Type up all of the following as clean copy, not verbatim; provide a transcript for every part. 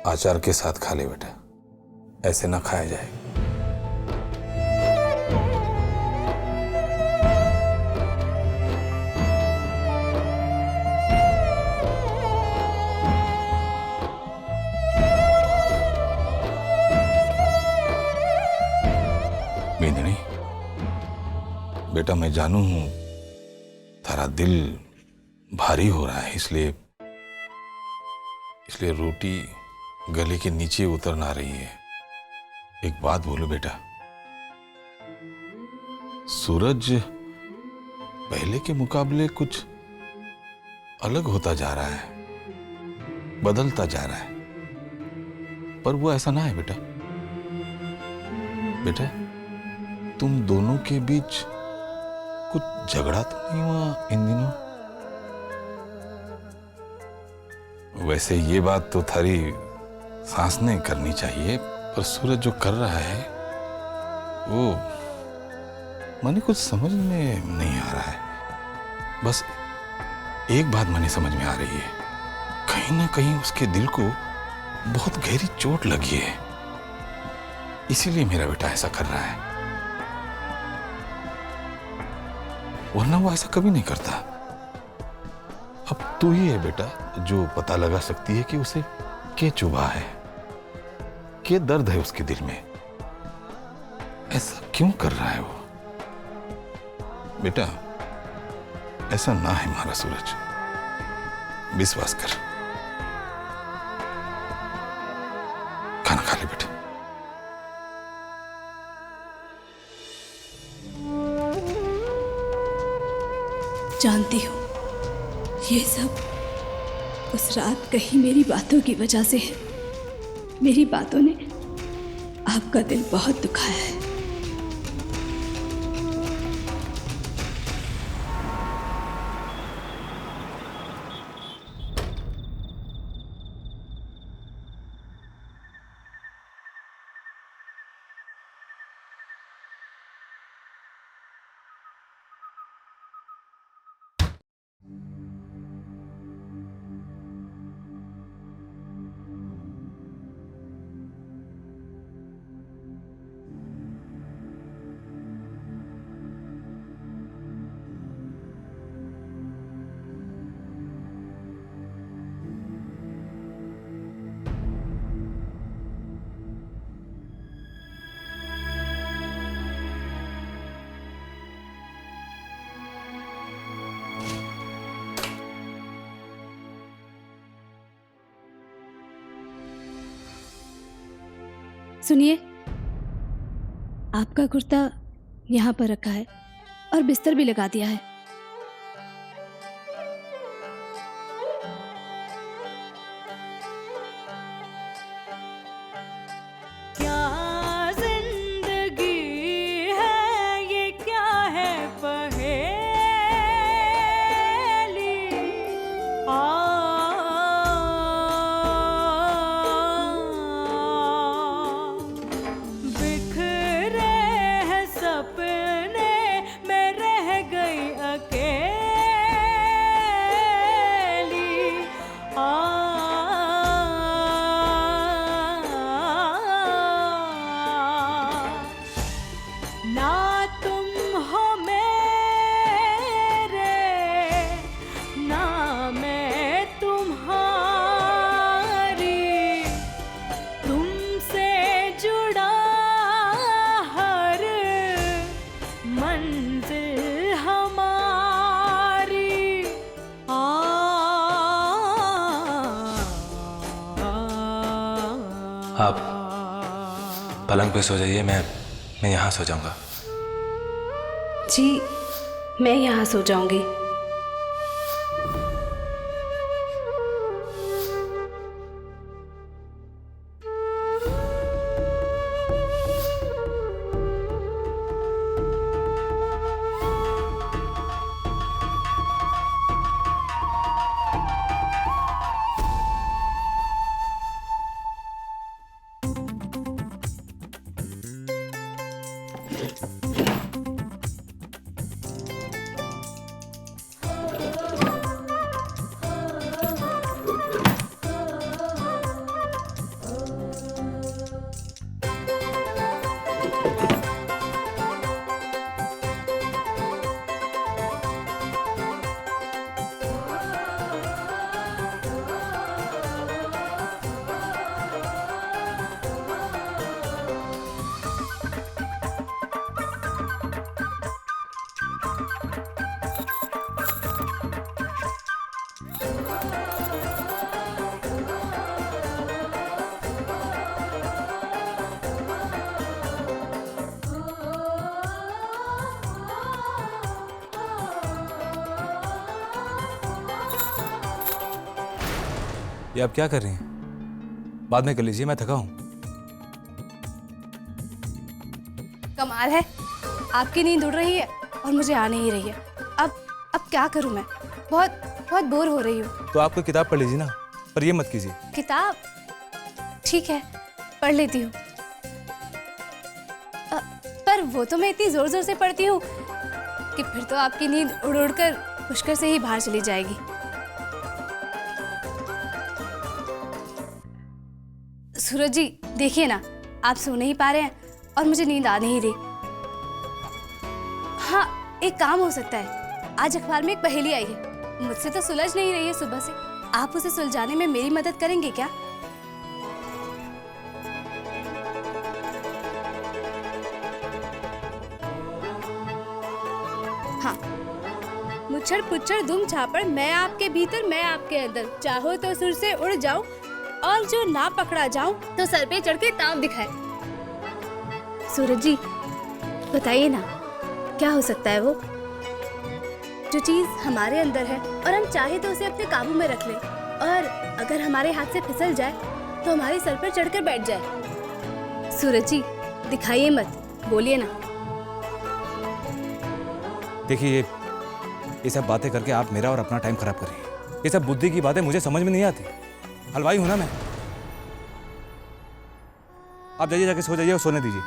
आचार के साथ खा ले बेटा, ऐसे ना खाया जाए। मेंदनी, बेटा मैं जानू हूं थारा दिल भारी हो रहा है, इसलिए रोटी गले के नीचे उतर ना रही है। एक बात बोलो बेटा, सूरज पहले के मुकाबले कुछ अलग होता जा रहा है, बदलता जा रहा है, पर वो ऐसा ना है बेटा। बेटा तुम दोनों के बीच कुछ झगड़ा तो नहीं हुआ इन दिनों? वैसे ये बात तो थारी सांस ने करनी चाहिए, पर सूरज जो कर रहा है वो मने कुछ समझ में नहीं आ रहा है। बस एक बात मने समझ में आ रही है, कहीं ना कहीं उसके दिल को बहुत गहरी चोट लगी है, इसीलिए मेरा बेटा ऐसा कर रहा है, वरना वो ऐसा कभी नहीं करता। अब तू ही है बेटा जो पता लगा सकती है कि उसे क्या चुभा है, क्या दर्द है उसके दिल में, ऐसा क्यों कर रहा है वो। बेटा ऐसा ना है हमारा सूरज, विश्वास कर। खाना खा ले बेटा। जानती हूँ ये सब उस रात कहीं मेरी बातों की वजह से है। मेरी बातों ने आपका दिल बहुत दुखाया है। सुनिए, आपका कुर्ता यहाँ पर रखा है और बिस्तर भी लगा दिया है। आप पलंग पे सो जाइए, मैं यहाँ सो जाऊंगा। जी, मैं यहाँ सो जाऊंगी। ये आप क्या कर रही हैं? बाद में कर लीजिए, मैं थका हूँ। कमाल है, आपकी नींद उड़ रही है और मुझे आ नहीं रही है। अब क्या करूं मैं? बहुत बहुत बोर हो रही हूँ। तो आप कोई किताब पढ़ लीजिए ना, पर ये मत कीजिए। किताब? ठीक है, पढ़ लेती हूँ। पर वो तो मैं इतनी जोर जोर से पढ़ती हूँ कि फिर तो आपकी नींद उड़ उड़ कर पुष्कर से ही बाहर चली जाएगी। सूरज जी देखिए ना, आप सो नहीं पा रहे हैं और मुझे नींद आ नहीं रही। हाँ, एक काम हो सकता है। आज अखबार में एक पहेली आई है, मुझसे तो सुलझ नहीं रही है सुबह से। आप उसे सुलझाने में मेरी मदद करेंगे क्या? हाँ। मुच्छर पुच्छर दुम छापड़, मैं आपके भीतर मैं आपके अंदर, चाहो तो सुर से उड़ जाऊं और जो ना पकड़ा जाऊं तो सर पे चढ़ के ताव दिखाए। सूरज जी बताइए ना, क्या हो सकता है वो जो चीज हमारे अंदर है और हम चाहे तो उसे अपने काबू में रख लें, और अगर हमारे हाथ से फिसल जाए तो हमारे सर पर चढ़कर बैठ जाए। सूरज जी दिखाइए मत, बोलिए ना। देखिए ये सब बातें करके आप मेरा और अपना टाइम खराब कर रही हैं। ये सब बुद्धि की बातें मुझे समझ में नहीं आती। हलवाई हूं ना मैं। आप जाइए, जाके सो जाइए और सोने दीजिए।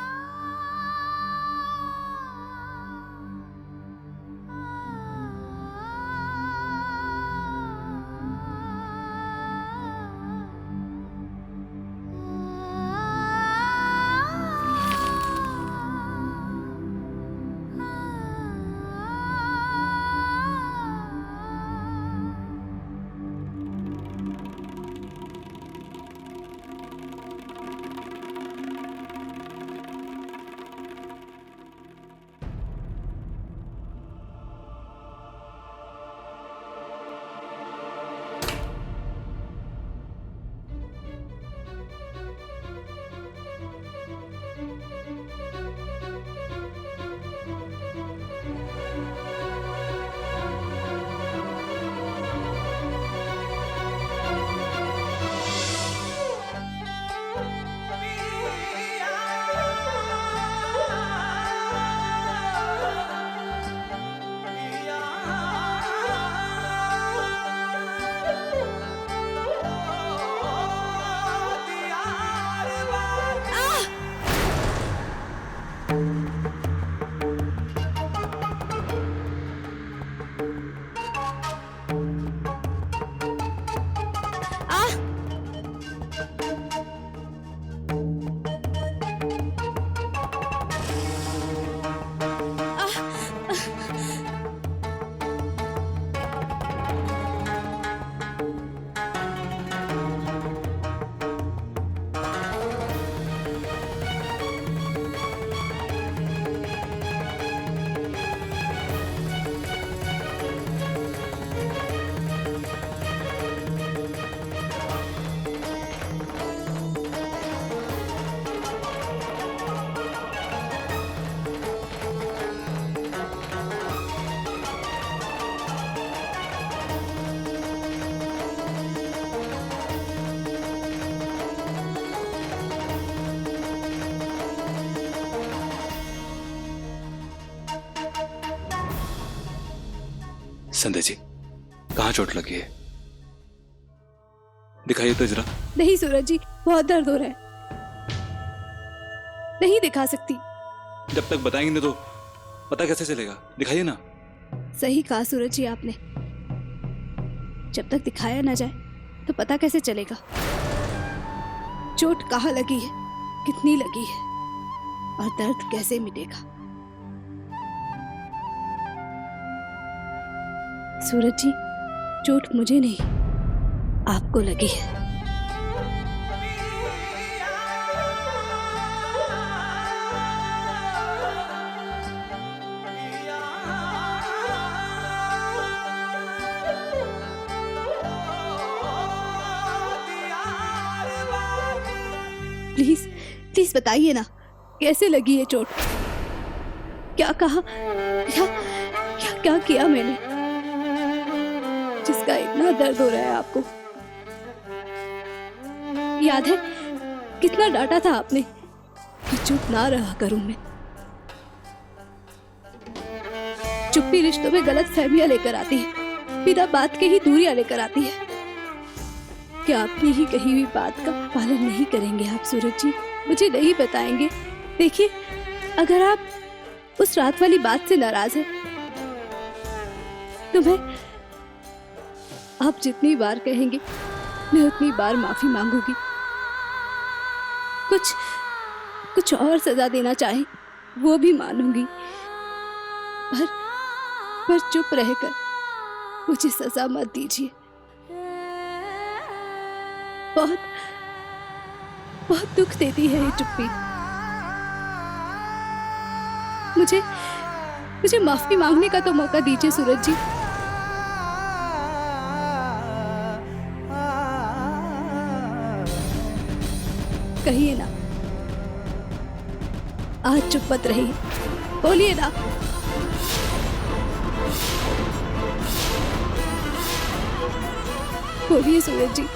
संध्या जी, कहाँ चोट लगी है? दिखाइए तो जरा। नहीं सूरज जी, बहुत दर्द हो रहा है, नहीं दिखा सकती। जब तक बताएंगे नहीं तो पता कैसे चलेगा? दिखाइए ना। सही कहा सूरज जी आपने, जब तक दिखाया ना जाए तो पता कैसे चलेगा चोट कहाँ लगी है, कितनी लगी है और दर्द कैसे मिटेगा। सूरज जी, चोट मुझे नहीं आपको लगी है। प्लीज प्लीज बताइए ना, कैसे लगी है चोट? क्या कहा, क्या क्या क्या किया मैंने जिसका इतना दर्द हो रहा है आपको? याद है कितना डांटा था आपने कि चुप ना रहा करूं मैं। चुप्पी रिश्तों में गलत फहमियां लेकर आती है, बिना बात के ही दूरियां लेकर आती है। क्या अपनी ही कही हुई बात का पालन नहीं करेंगे आप सूरज जी? मुझे नहीं बताएंगे? देखिए, अगर आप उस रात वाली बात से नाराज हैं तो मैं, आप जितनी बार कहेंगे मैं उतनी बार माफी मांगूंगी। कुछ और सजा देना चाहे वो भी मानूंगी, पर चुप रहकर मुझे सजा मत दीजिए। बहुत बहुत दुख देती है ये चुप्पी। मुझे माफी मांगने का तो मौका दीजिए सूरज जी। कहिए ना, आज चुप मत रहिए, बोलिए ना। बोलिए सूरज जी।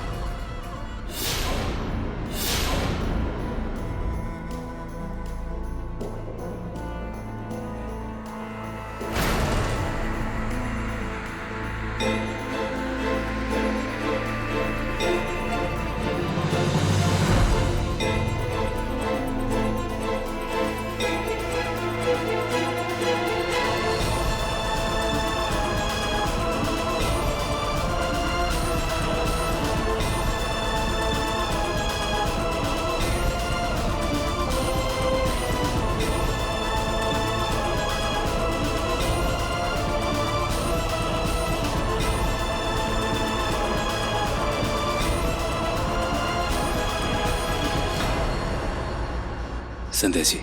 संध्या जी,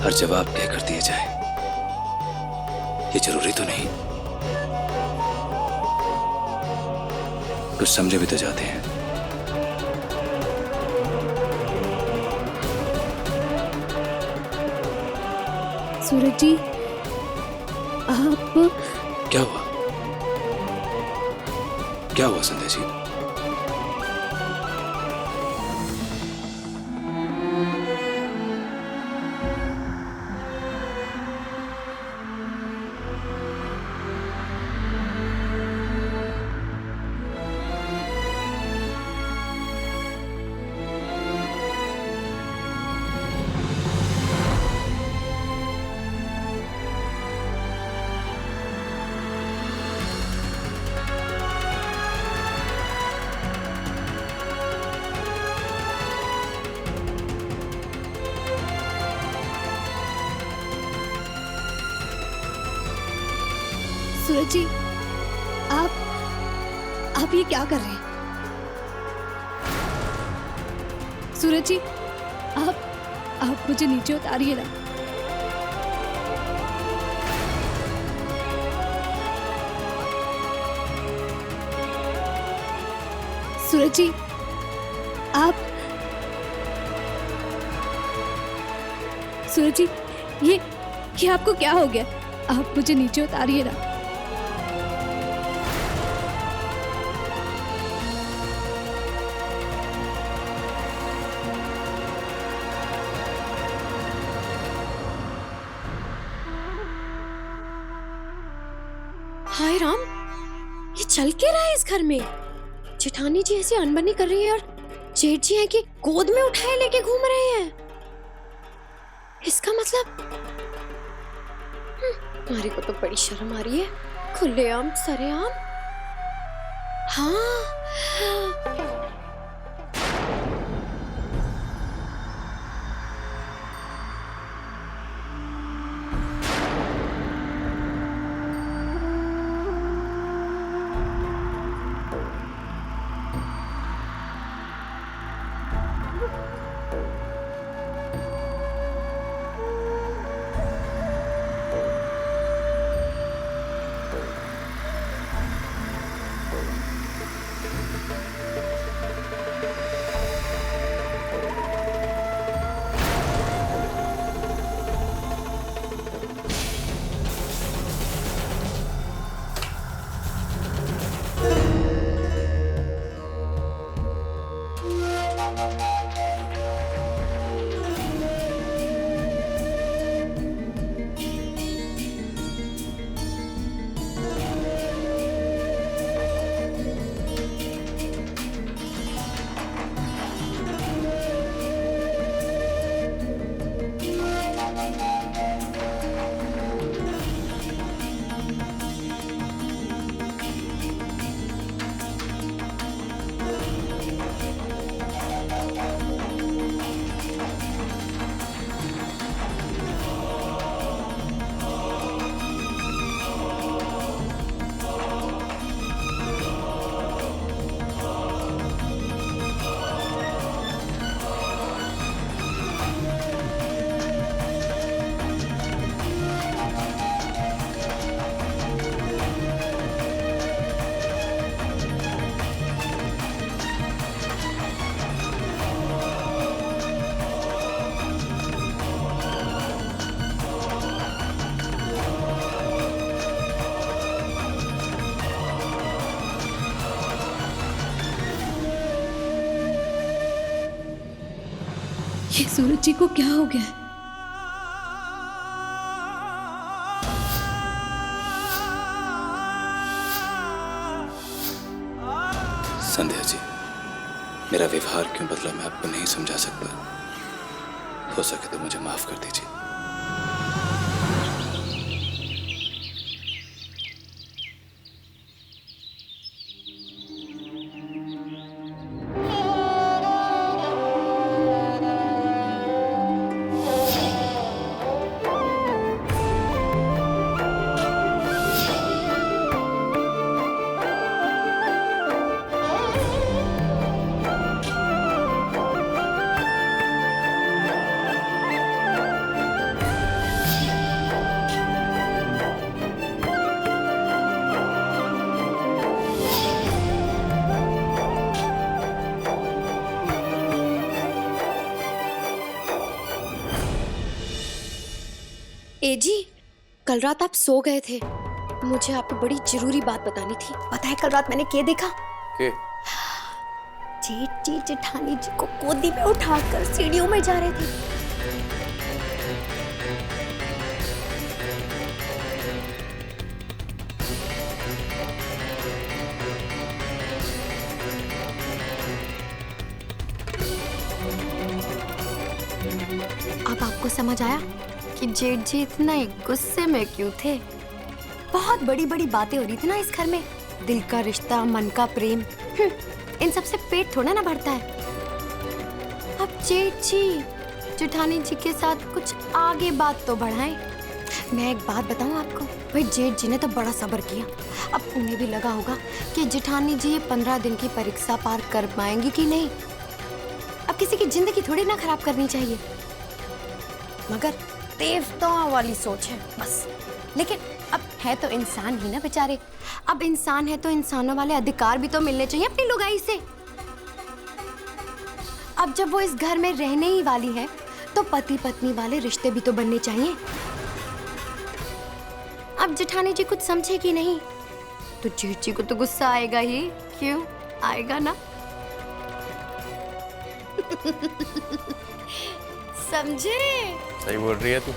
हर जवाब क्या कर दिया जाए ये जरूरी तो नहीं। कुछ समझे भी तो जाते हैं। सूरज जी, आप क्या हुआ? क्या हुआ संध्या जी? सूरज जी, आप ये क्या कर रहे हैं? सूरज जी, आप मुझे नीचे उतारिए ना। सूरज जी, सूरज जी, ये आपको क्या हो गया? आप मुझे नीचे उतारिए ना। हाय राम, ये चल के रहा है इस घर में? जेठानी जी ऐसी अनबनी कर रही है और जेठ जी है कि गोद में उठाए लेके घूम रहे हैं। इसका मतलब हमारे को तो बड़ी शर्म आ रही है। खुलेआम सरेआम। हाँ, ये सूरज जी को क्या हो गया? संध्या जी, मेरा व्यवहार क्यों बदला मैं आपको नहीं समझा सकता। हो सके तो मुझे माफ कर दीजिए। ए जी, कल रात आप सो गए थे। मुझे आपको बड़ी जरूरी बात बतानी थी। पता है कल रात मैंने क्या देखा? के? जेठ जी जेठानी जी को गोदी में उठाकर सीढ़ियों में जा रहे थे। अब आपको समझ आया कि जेठ जी इतना गुस्से में क्यों थे? बहुत बड़ी बड़ी बातें हो रही थी ना इस घर में। दिल का रिश्ता, मन का प्रेम, इन सब से पेट थोड़ा ना भरता है। अब जेठ जी जेठानी जी के साथ कुछ आगे बात तो बढ़ाएं। मैं एक बात बताऊं आपको, भाई जेठ जी ने तो बड़ा सब्र किया। अब उन्हें भी लगा होगा कि जेठानी जी ये 15 दिन की परीक्षा पार कर पाएंगी कि नहीं। अब किसी की जिंदगी थोड़ी ना खराब करनी चाहिए, मगर देवताओं वाली सोच है बस। लेकिन अब है तो इंसान ही ना बेचारे। अब इंसान है तो इंसानों वाले अधिकार भी तो मिलने चाहिए अपनी लुगाई से। अब जब वो इस घर में रहने ही वाली है तो पति पत्नी वाले रिश्ते भी तो बनने चाहिए। अब जेठानी जी कुछ समझे कि नहीं तो जेठ जी को तो गुस्सा आएगा ही। क्यों आएगा ना? समझे? सही बोल रही है तू।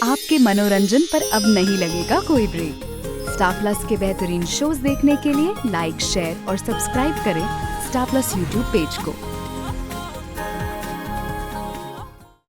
आपके मनोरंजन पर अब नहीं लगेगा कोई ब्रेक। स्टार प्लस के बेहतरीन शोज देखने के लिए लाइक, शेयर और सब्सक्राइब करें स्टार प्लस यूट्यूब पेज को।